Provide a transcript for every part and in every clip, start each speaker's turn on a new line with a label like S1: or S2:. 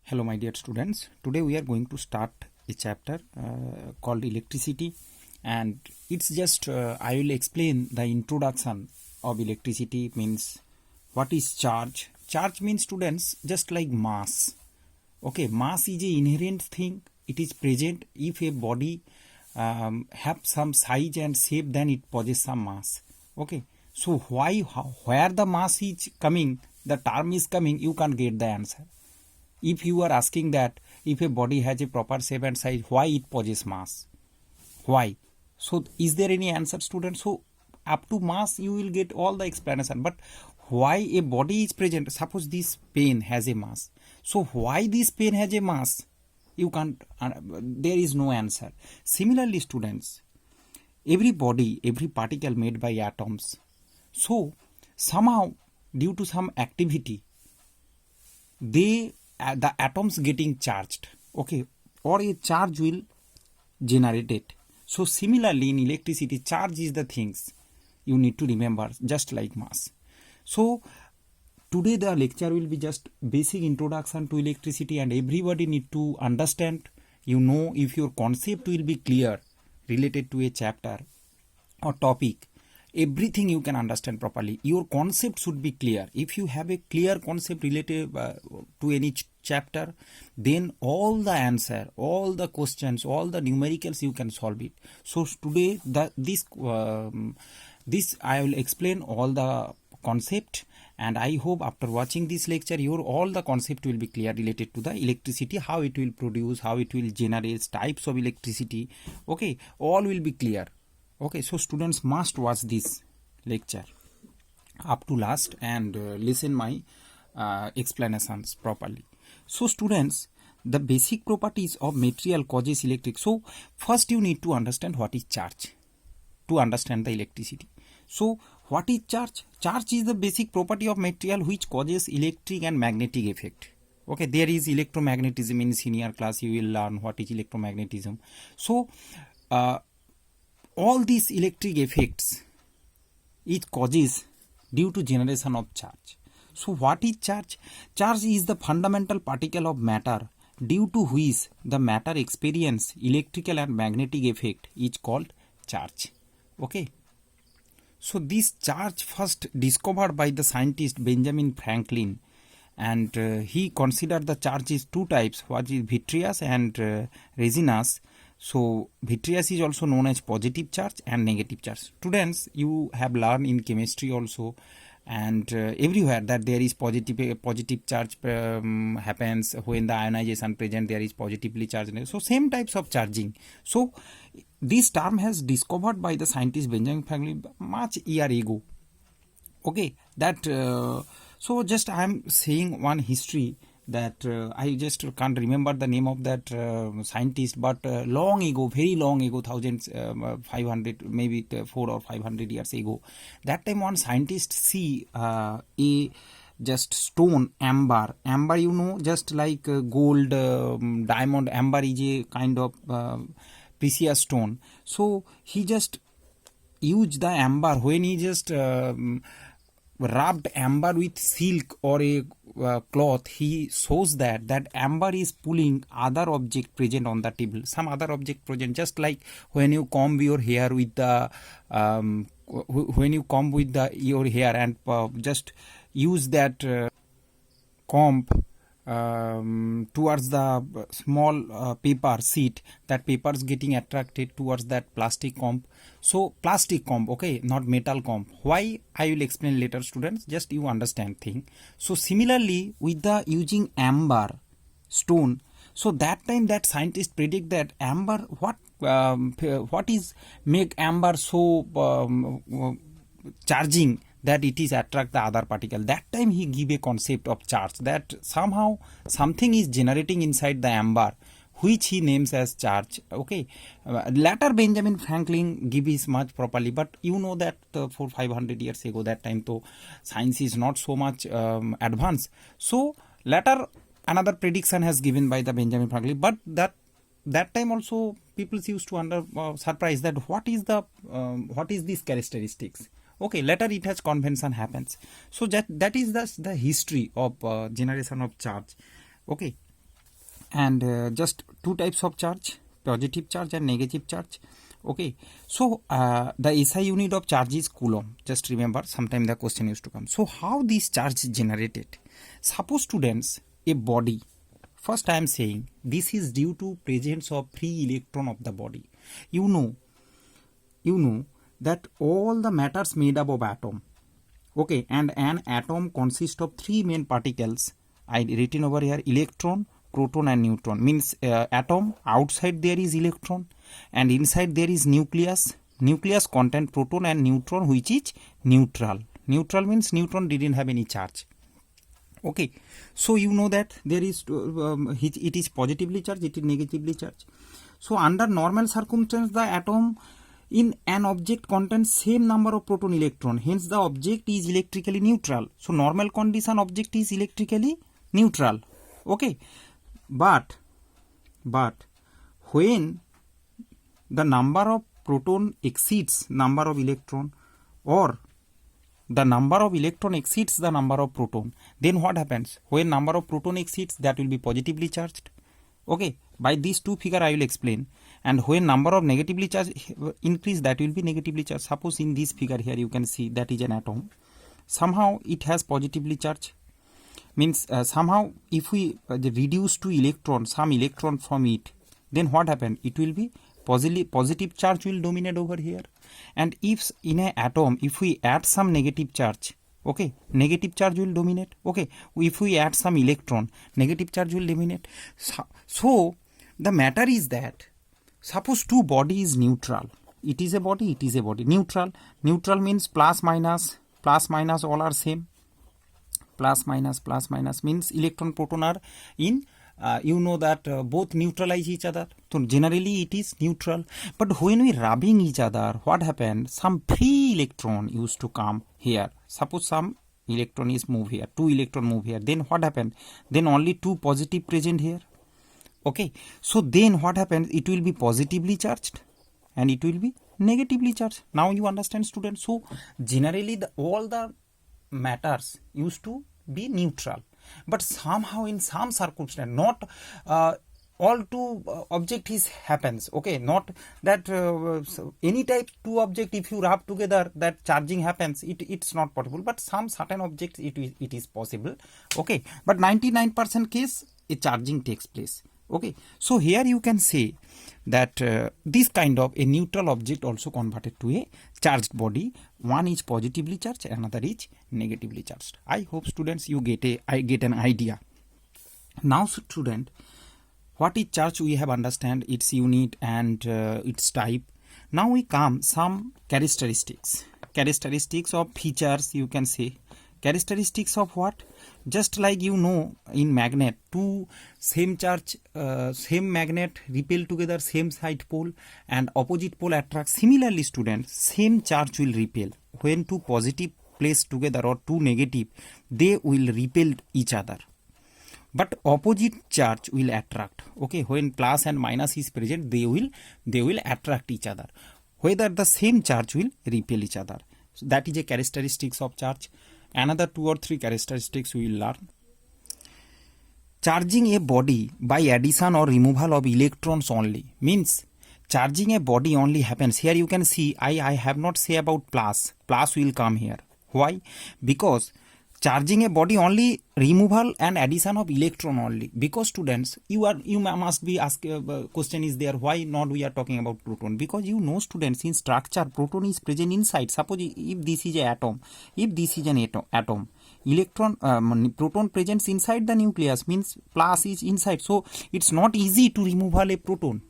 S1: Hello my dear students, today we are going to start a chapter called electricity, and it's just I will explain the introduction of electricity. Means what is charge. Charge means, students, just like mass. Okay, mass is a inherent thing. It is present if a body have some size and shape, then it possesses some mass. Okay, so where the mass is coming, the term is coming, you can't get the answer. If you are asking that if a body has a proper shape and size, why it possesses mass? Why? So is there any answer, students? So up to mass you will get all the explanation. But why a body is present? Suppose this pen has a mass. So why this pen has a mass? You can't. There is no answer. Similarly, students, every body, every particle made by atoms. So somehow, due to some activity, the atoms getting charged, okay, or a charge will generate it. So similarly in electricity, charge is the things you need to remember, just like mass. So today the lecture will be just basic introduction to electricity, and everybody need to understand, if your concept will be clear related to a chapter or topic, everything you can understand properly. Your concept should be clear. If you have a clear concept related to any chapter, then all the answer, all the questions, all the numericals, you can solve it. So today this I will explain all the concept, and I hope after watching this lecture your all the concept will be clear related to the electricity, how it will produce, how it will generate, types of electricity. Okay, all will be clear. Okay, so students must watch this lecture up to last and listen my explanations properly. So students, the basic properties of material causes electric. So first you need to understand what is charge to understand the electricity. So what is charge? Charge is the basic property of material which causes electric and magnetic effect. Okay, there is electromagnetism. In senior class you will learn what is electromagnetism. So all these electric effects, it causes due to generation of charge. So what is charge? Charge is the fundamental particle of matter due to which the matter experience electrical and magnetic effect is called charge. Okay. So this charge first discovered by the scientist Benjamin Franklin, and he considered the charges two types, what is vitreous and resinous. So vitreous is also known as positive charge and negative charge. Students, you have learned in chemistry also and everywhere that there is positive charge happens when the ionization present, there is positively charged. So same types of charging. So this term has discovered by the scientist Benjamin Franklin much year ago. Okay, that so just I am saying one history that I just can't remember the name of that scientist, but long ago, very long ago, 1500, maybe 400 or 500 years ago, that time one scientist see a just stone, amber, just like gold, diamond. Amber is a kind of precious stone. So he just used the amber. When he just rubbed amber with silk or a cloth, he shows that amber is pulling other object present on the table, some other object present, just like when you comb your hair with the your hair and just use that comb towards the small paper sheet, that paper is getting attracted towards that plastic comb. So plastic comb, okay, not metal comb. Why? I will explain later, students, just you understand thing. So similarly with the using amber stone, so that time that scientist predict that amber, what is make amber so charging that it is attract the other particle. That time he give a concept of charge, that somehow something is generating inside the amber, which he names as charge. Okay, later Benjamin Franklin give his much properly, but you know that for 500 years ago, that time to science is not so much advanced. So later another prediction has given by the Benjamin Franklin, but that time also people used to surprise that what is these characteristics. Okay, later it has convention happens. So that is the history of generation of charge. Okay, and just two types of charge, positive charge and negative charge. Okay, so the SI unit of charge is coulomb. Just remember, sometime the question used to come. So how this charge is generated? Suppose students, a body, first I am saying this is due to presence of free electron of the body. You know that all the matters made up of atom. Okay, and an atom consists of three main particles. I written over here: electron, proton and neutron. Means atom, outside there is electron and inside there is nucleus. Nucleus contain proton and neutron, which is neutral. Neutral means neutron didn't have any charge. Okay, so you know that there is it is positively charged, it is negatively charged. So under normal circumstance, the atom in an object contains same number of proton electron, hence the object is electrically neutral. So normal condition, object is electrically neutral. Okay, but when the number of proton exceeds number of electron, or the number of electron exceeds the number of proton, then what happens? When number of proton exceeds, that will be positively charged. Okay, by these two figure I will explain. And when number of negatively charged increase, that will be negatively charged. Suppose in this figure here you can see that is an atom. Somehow it has positively charged. Means somehow if we reduce to electron, some electron from it, then what happened? It will be positive charge will dominate over here. And if in an atom, if we add some negative charge, okay, negative charge will dominate. Okay, if we add some electron, negative charge will dominate. So the matter is that suppose two body is neutral. It is a body, it is a body. Neutral means plus minus all are same. Plus minus means electron proton are in you know that both neutralize each other. So generally it is neutral. But when we rubbing each other, what happened? Some free electron used to come here. Suppose some electron is move here, two electron move here. Then what happened? Then only two positive present here. Okay, so then what happens? It will be positively charged and it will be negatively charged. Now you understand, students. So generally all the matters used to be neutral, but somehow in some circumstance, not all two object is happens. Okay, not that any type two object if you rub together that charging happens, it's not possible, but some certain objects it is possible. Okay, but 99% case a charging takes place. Okay, so here you can say that this kind of a neutral object also converted to a charged body. One is positively charged, another is negatively charged. I hope students you get an idea. Now student, what is charge we have understand its unit and its type. Now we come some characteristics of features. You can say characteristics of what? Just like you know in magnet, two same charge same magnet repel together same side pole and opposite pole attract. Similarly students, same charge will repel. When two positive placed together or two negative, they will repel each other, but opposite charge will attract. Okay, when plus and minus is present, they will attract each other, whether the same charge will repel each other. So that is a characteristics of charge. Another 2 or 3 characteristics we will learn. Charging a body by addition or removal of electrons only, means charging a body only happens. Here you can see I have not say about plus will come here. Why? Because charging a body only removal and addition of electron only. Because students, you must be asked question is there, why not we are talking about proton? Because you know students, in structure proton is present inside. Suppose if this is an atom, electron proton presents inside the nucleus, means plus is inside, so it's not easy to remove a proton.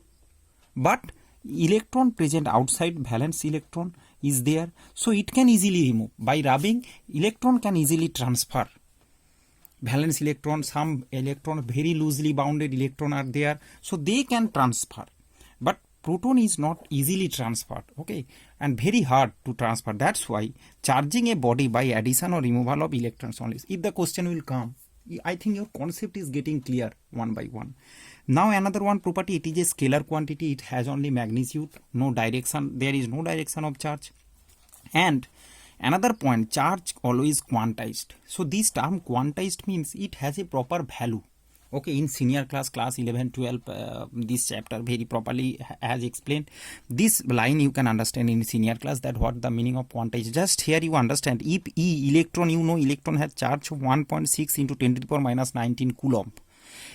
S1: But electron present outside, valence electron is there, so it can easily remove. By rubbing, electron can easily transfer. Valence electron, some electron very loosely bounded electron are there, so they can transfer. But proton is not easily transferred. Okay, and very hard to transfer. That's why charging a body by addition or removal of electrons only. If the question will come, I think your concept is getting clear one by one. Now another one property, it is a scalar quantity. It has only magnitude, no direction. There is no direction of charge. And another point, charge always quantized. So this term quantized means it has a proper value. Okay, in senior class, class 11, 12, this chapter very properly has explained. This line you can understand in senior class, that what the meaning of quantized. Just here you understand, if E electron, you know electron has charge of 1.6 into 10 to the power minus 19 coulomb.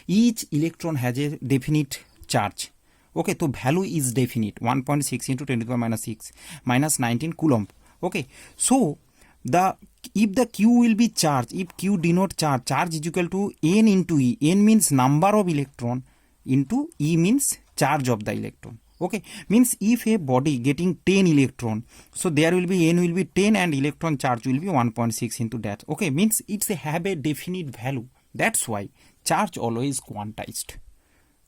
S1: Each electron has a definite charge. Okay, so value is definite, 1.6 into 10 to the power minus 6 minus 19 coulomb. Okay, so if the Q will be charged, if Q denote charge is equal to N into E. N means number of electron into E means charge of the electron. Okay, means if a body getting 10 electron, so there will be N will be 10 and electron charge will be 1.6 into that. Okay, means it's have a definite value. That's why charge always quantized.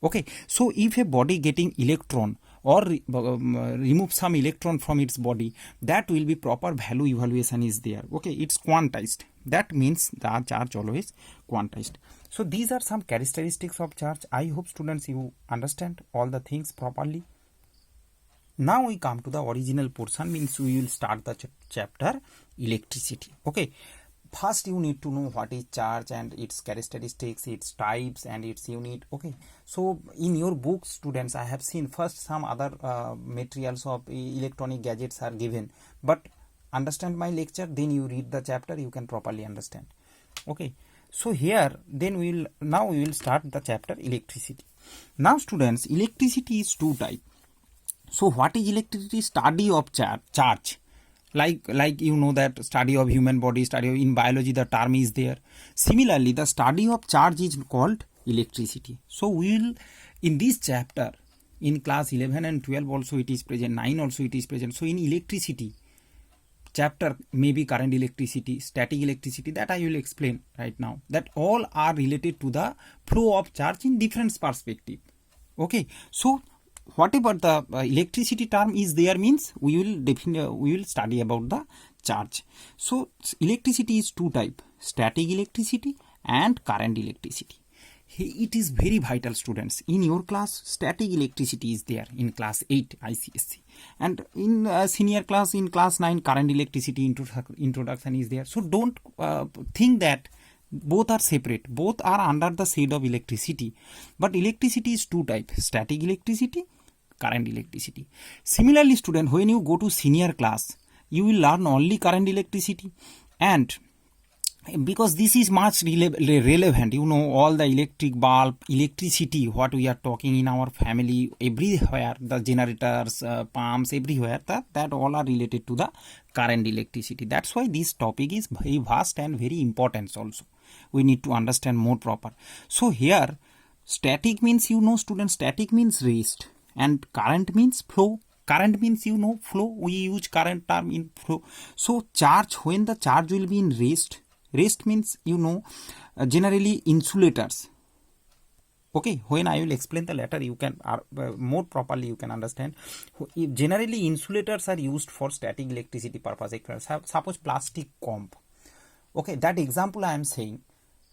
S1: Okay, so if a body getting electron or remove some electron from its body, that will be proper value evaluation is there. Okay, it's quantized. That means the charge always quantized. So these are some characteristics of charge. I hope students you understand all the things properly. Now we come to the original portion, means we will start the chapter electricity. Okay, first you need to know what is charge and its characteristics, its types and its unit. Okay, so in your books, students, I have seen first some other materials of electronic gadgets are given, but understand my lecture, then you read the chapter, you can properly understand. Okay, so here then we will start the chapter electricity. Now students, electricity is two type. So what is electricity? Study of charge. Like you know that study of human body, study of, in biology the term is there. Similarly, the study of charge is called electricity. So we will in this chapter, in class 11 and 12 also it is present, 9 also it is present. So in electricity chapter, maybe current electricity, static electricity, that I will explain right now, that all are related to the flow of charge in different perspective. Okay, so whatever the electricity term is there, means we will study about the charge. So electricity is two type, static electricity and current electricity. It is very vital, students. In your class, static electricity is there in class 8 ICSE, and in senior class, in class 9, current electricity introduction is there. So don't think that both are separate, both are under the shade of electricity, but electricity is two type, static electricity, current electricity. Similarly, student, when you go to senior class, you will learn only current electricity, and because this is much relevant, you know, all the electric bulb, electricity, what we are talking in our family, everywhere, the generators, pumps, everywhere, that all are related to the current electricity. That's why this topic is very vast and very important also. We need to understand more proper. So here, static means, you know, students, static means rest, and current means flow. Current means, you know, flow. We use current term in flow. So charge, when the charge will be in rest means, you know, generally insulators. Okay, when I will explain the later, you can more properly you can understand. Generally insulators are used for static electricity purpose. Suppose plastic comb. Okay, that example I am saying,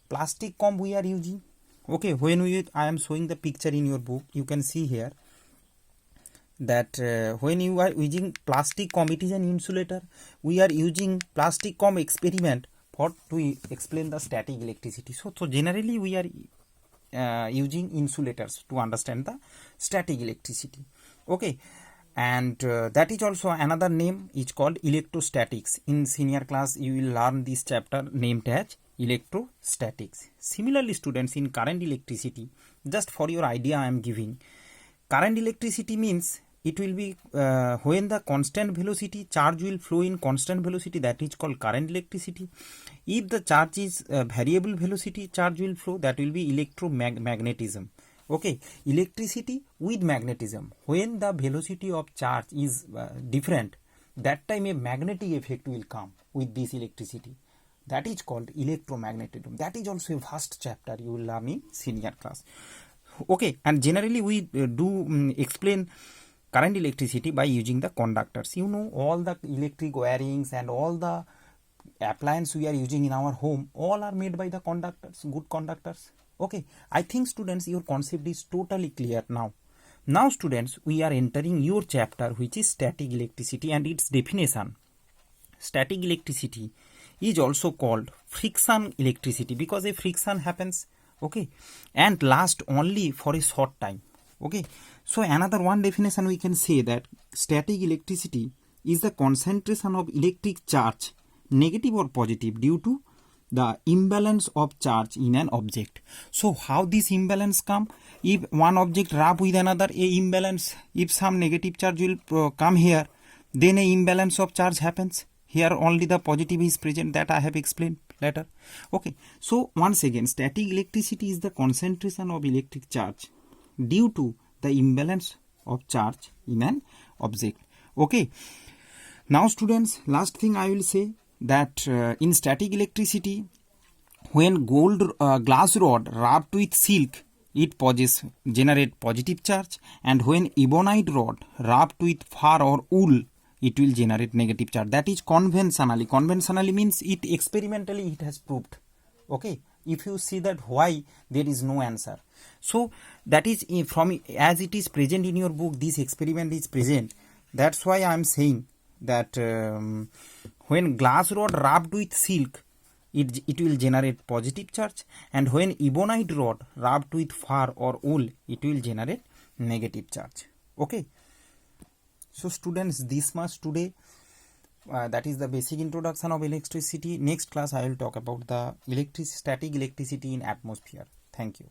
S1: plastic comb we are using. Okay, when I am showing the picture in your book, you can see here that when you are using plastic comb, it is an insulator. We are using plastic comb experiment for to explain the static electricity. So generally we are using insulators to understand the static electricity. Okay, and that is also another name is called electrostatics. In senior class you will learn this chapter named as electrostatics. Similarly, students, in current electricity, just for your idea I am giving, current electricity means it will be when the constant velocity charge will flow in constant velocity, that is called current electricity. If the charge is variable velocity charge will flow, that will be electromagnetism. Okay, electricity with magnetism. When the velocity of charge is different, that time a magnetic effect will come with this electricity. That is called electromagnetism. That is also a vast chapter you will learn in senior class. Okay, and generally we do explain current electricity by using the conductors. You know, all the electric wirings and all the appliances we are using in our home, all are made by the conductors, good conductors. Okay, I think, students, your concept is totally clear now. Now, students, we are entering your chapter, which is static electricity and its definition. Static electricity is also called friction electricity, because a friction happens Okay, and last only for a short time. Okay, so another one definition we can say that static electricity is the concentration of electric charge, negative or positive, due to the imbalance of charge in an object. So how this imbalance come? If one object rub with another, a imbalance, if some negative charge will come here, then a imbalance of charge happens. Here only the positive is present, that I have explained later. Okay, so once again, static electricity is the concentration of electric charge due to the imbalance of charge in an object. Okay, now students, last thing I will say that in static electricity, when glass rod rubbed with silk, it generate positive charge, and when ebonite rod rubbed with fur or wool, it will generate negative charge. That is conventionally. Conventionally means it experimentally it has proved. Okay, if you see that why there is no answer. So that is from as it is present in your book, this experiment is present. That's why I am saying that when glass rod rubbed with silk, it will generate positive charge, and when ebonite rod rubbed with fur or wool, it will generate negative charge. Okay, so students, this much today. That is the basic introduction of electricity. Next class I will talk about the static electricity in atmosphere. Thank you.